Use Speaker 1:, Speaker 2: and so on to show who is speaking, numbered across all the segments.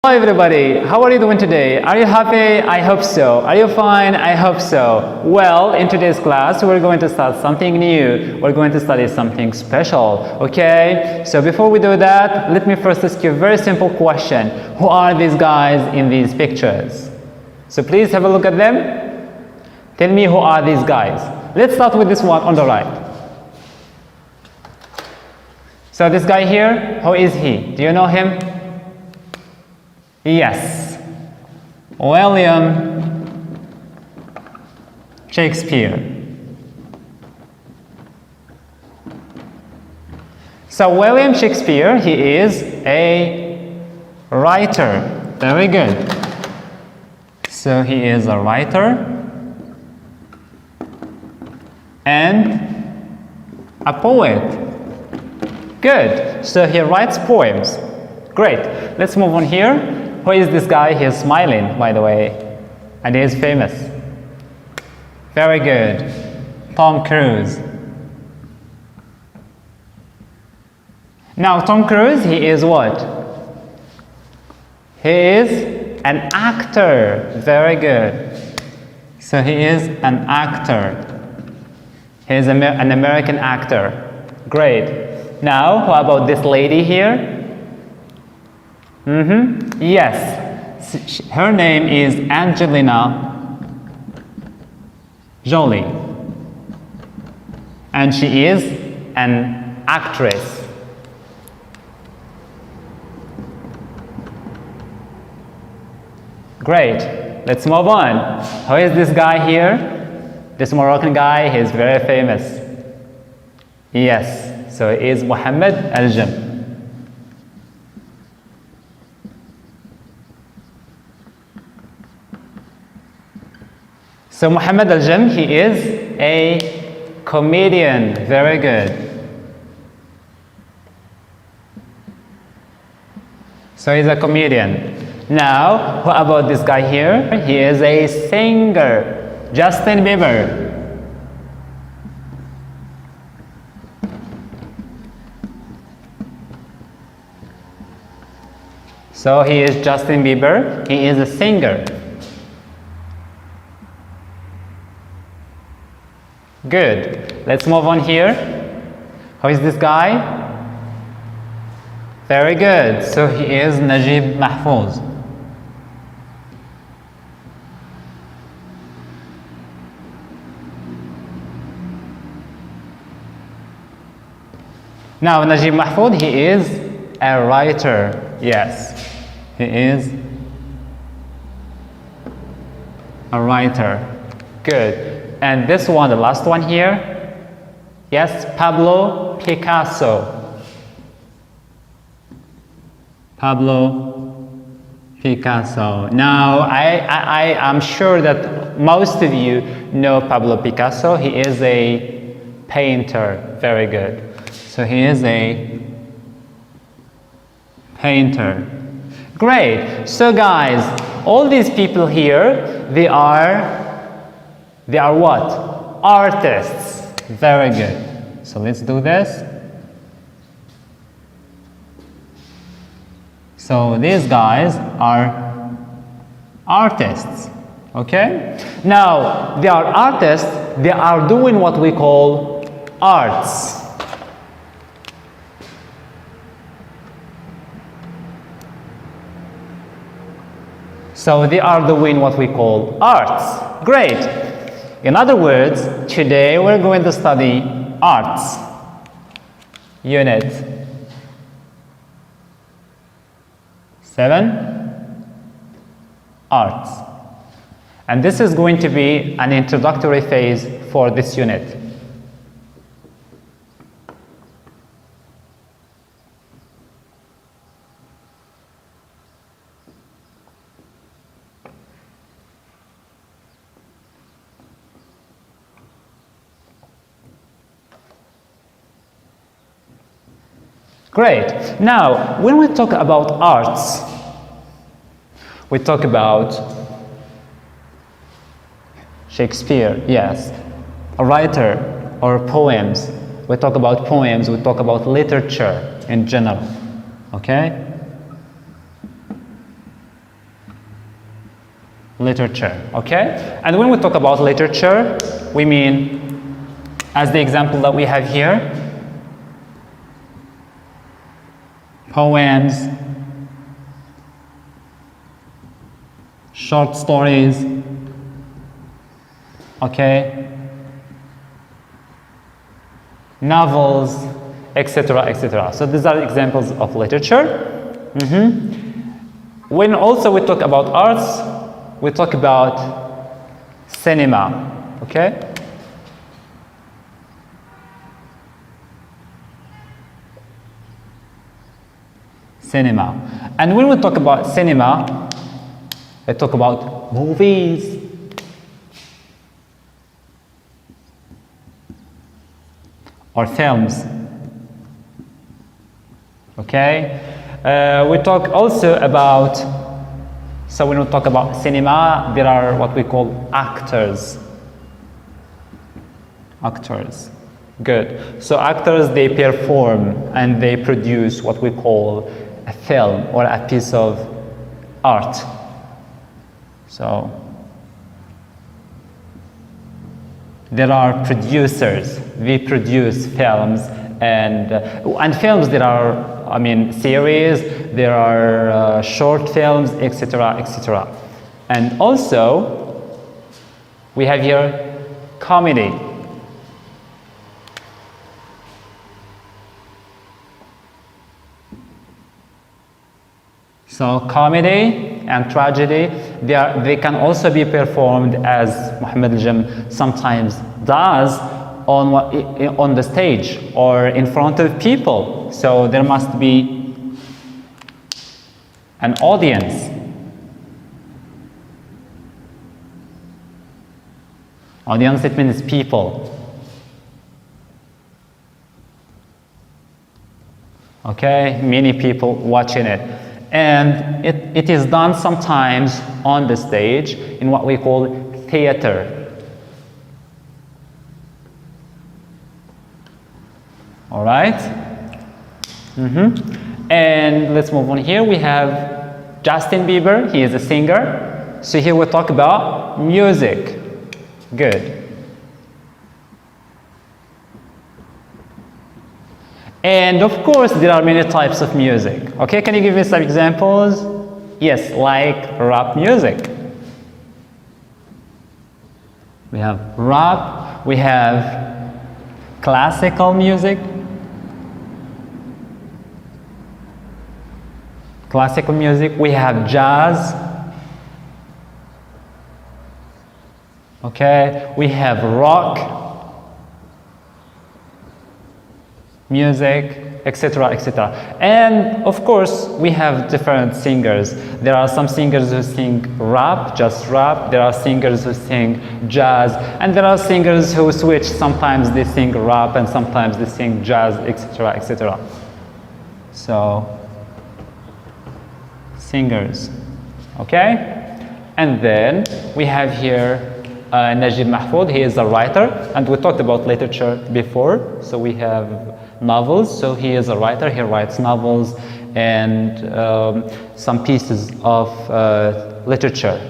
Speaker 1: Hello everybody, how are you doing today? Are you happy? I hope so. Are you fine? I hope so. Well, in today's class, we're going to start something new. We're going to study something special, okay? So before we do that, let me first ask you a very simple question. Who are these guys in these pictures? So please have a look at them. Tell me who are these guys. Let's start with this one on the right. So this guy here, who is he? Do you know him? Yes, William Shakespeare. So William Shakespeare, he is a writer. Very good. So he is a writer and a poet. Good. So he writes poems. Great. Let's move on here. Who is this guy? He is smiling, by the way, and he is famous. Very good. Tom Cruise. Now, Tom Cruise, he is what? He is an actor. Very good. So he is an actor. He is an American actor. Great. Now, how about this lady here? Yes, her name is Angelina Jolie, and she is an actress. Great, let's move on. Who is this guy here? This Moroccan guy, he is very famous. Yes, so he is Mohammed Al-Jam. So Mohammed Al-Jam, he is a comedian. Very good. So he's a comedian. Now, what about this guy here? He is a singer. Justin Bieber. So he is Justin Bieber. He is a singer. Good. Let's move on here. Who is this guy? Very good. So he is Najib Mahfouz. Now, Najib Mahfouz, he is a writer. Yes, he is a writer. Good. And this one, the last one here, yes, Pablo Picasso. Pablo Picasso. Now, I am sure that most of you know Pablo Picasso. He is a painter. Very good. So he is a painter. Great. So guys, all these people here, they are what? Artists. Very good. So let's do this. So these guys are artists. Okay? Now, they are artists. They are doing what we call arts. So they are doing what we call arts. Great. In other words, today we're going to study arts. Unit 7, arts. And this is going to be an introductory phase for this unit. Great. Now, when we talk about arts, we talk about Shakespeare, yes, a writer, or poems. We talk about poems, we talk about literature in general. Okay? Literature, okay? And when we talk about literature, we mean, as the example that we have here, poems, short stories, okay, novels, etc., etc. So these are examples of literature. When also we talk about arts, we talk about cinema, okay? Cinema. And when we talk about cinema, we talk about movies, or films, okay? We talk also about, so when we talk about cinema, there are what we call actors. Actors, good. So actors, they perform and they produce what we call a film or a piece of art. So there are producers, we produce films, and films, there are, I mean, series, there are short films, etc., etc. And also, we have here comedy. So comedy and tragedy, they can also be performed, as Muhammad al-Jam sometimes does, on the stage or in front of people. So there must be an audience. Audience, it means people. Okay, many people watching it. And it is done sometimes on the stage in what we call theater. All right? And let's move on here. We have Justin Bieber. He is a singer. So here we'll talk about music. Good. And of course, there are many types of music. Okay, can you give me some examples? Yes, like rap music. We have rap, we have classical music. Classical music, we have jazz. Okay, we have rock music, etc., etc. And of course, we have different singers. There are some singers who sing rap, just rap. There are singers who sing jazz, and there are singers who switch. Sometimes they sing rap, and sometimes they sing jazz, etc., etc. So, singers, okay? And then we have here Najib Mahfoud. He is a writer, and we talked about literature before. So we have novels. So he is a writer. He writes novels and some pieces of literature.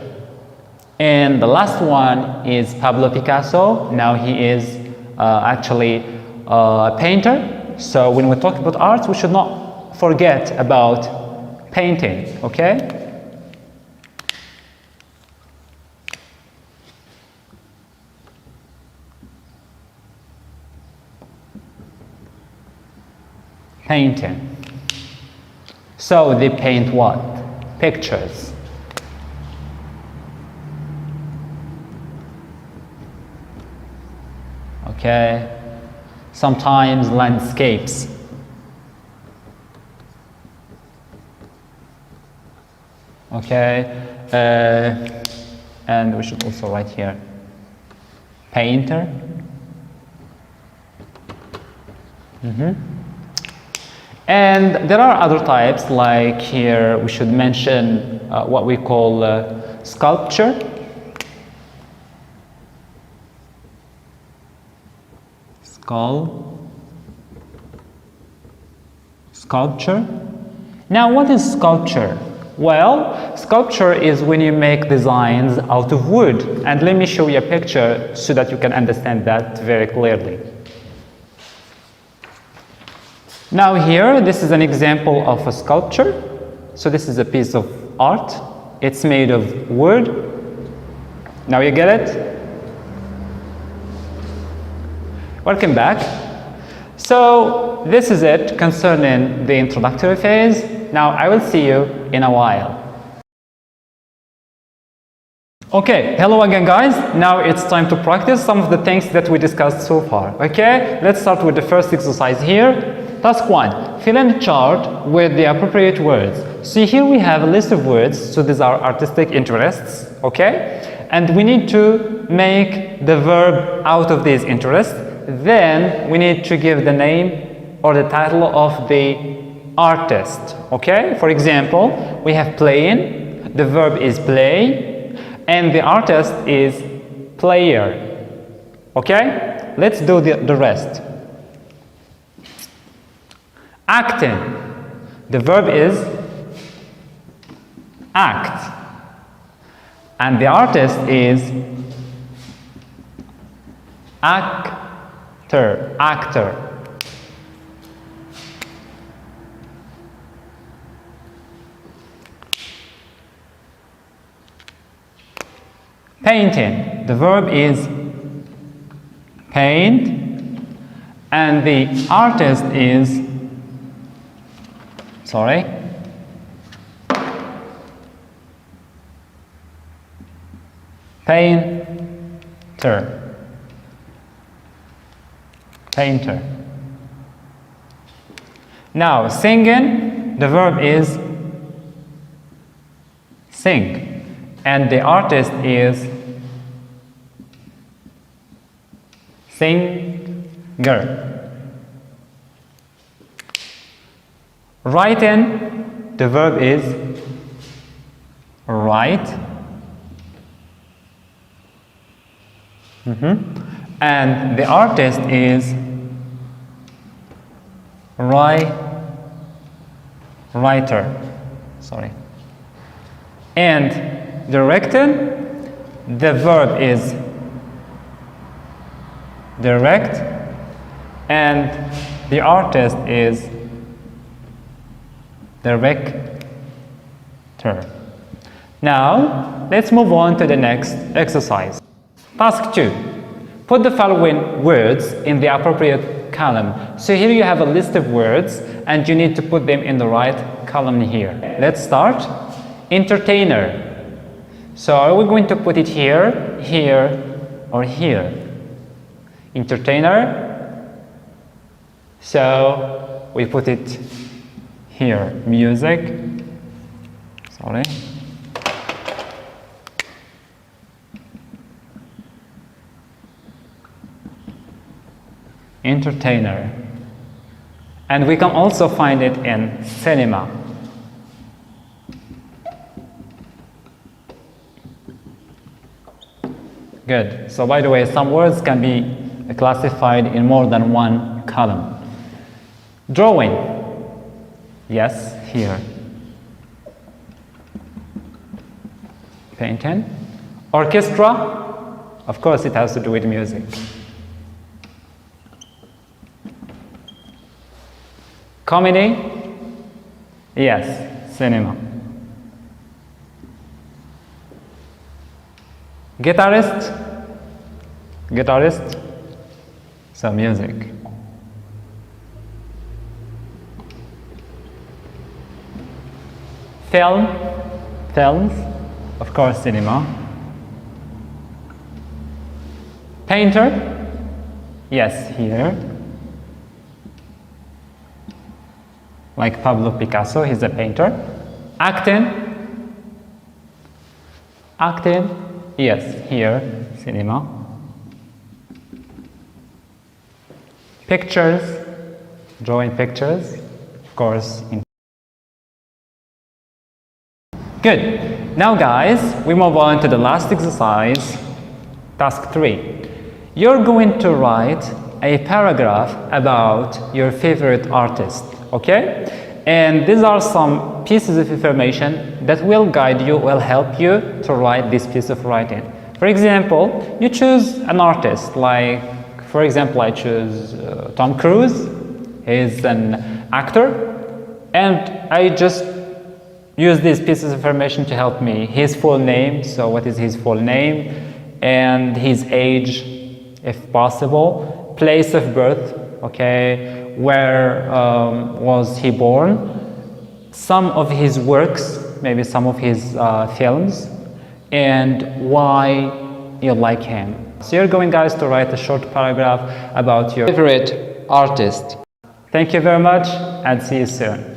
Speaker 1: And the last one is Pablo Picasso. Now he is actually a painter. So when we talk about art, we should not forget about painting, okay? Painting. So they paint what? Pictures. Okay. Sometimes landscapes. Okay. And we should also write here painter. And there are other types, like here we should mention what we call sculpture. Sculpture. Now, what is sculpture? Well, sculpture is when you make designs out of wood. And let me show you a picture so that you can understand that very clearly. Now here, this is an example of a sculpture. So this is a piece of art. It's made of wood. Now you get it? Welcome back. So this is it concerning the introductory phase. Now I will see you in a while. Okay, hello again guys. Now it's time to practice some of the things that we discussed so far. Okay, let's start with the first exercise here. Task 1. Fill in a chart with the appropriate words. So here we have a list of words. So these are artistic interests. Okay, and we need to make the verb out of these interests. Then we need to give the name or the title of the artist. Okay, for example, we have playing, the verb is play, and the artist is player. Okay, let's do the rest. Acting, the verb is act, and the artist is actor. Painting, the verb is paint, and the artist is painter. Now singing, the verb is sing, and the artist is singer. Writing, the verb is write, and the artist is writer. And directing, the verb is direct, and the artist is director. Now, let's move on to the next exercise. Task 2. Put the following words in the appropriate column. So here you have a list of words and you need to put them in the right column here. Let's start. Entertainer. So are we going to put it here, here, or here? Entertainer. So we put it here. Music. Entertainer. And we can also find it in cinema. Good. So by the way, some words can be classified in more than one column. Drawing. Yes, here. Painting. Orchestra. Of course, it has to do with music. Comedy. Yes, cinema. Guitarist. So music. Films, of course, cinema. Painter, yes, here. Like Pablo Picasso, he's a painter. Acting, yes, here, cinema. Pictures, drawing pictures, of course. Good. Now guys, we move on to the last exercise, task 3. You're going to write a paragraph about your favorite artist, okay? And these are some pieces of information that will guide you, will help you to write this piece of writing. For example, you choose an artist, like, for example, I choose Tom Cruise. He's an actor, and I just use these pieces of information to help me. His full name, so what is his full name, and his age, if possible, place of birth, okay, where was he born, some of his works, maybe some of his films, and why you like him. So you're going, guys, to write a short paragraph about your favorite artist. Thank you very much, and see you soon.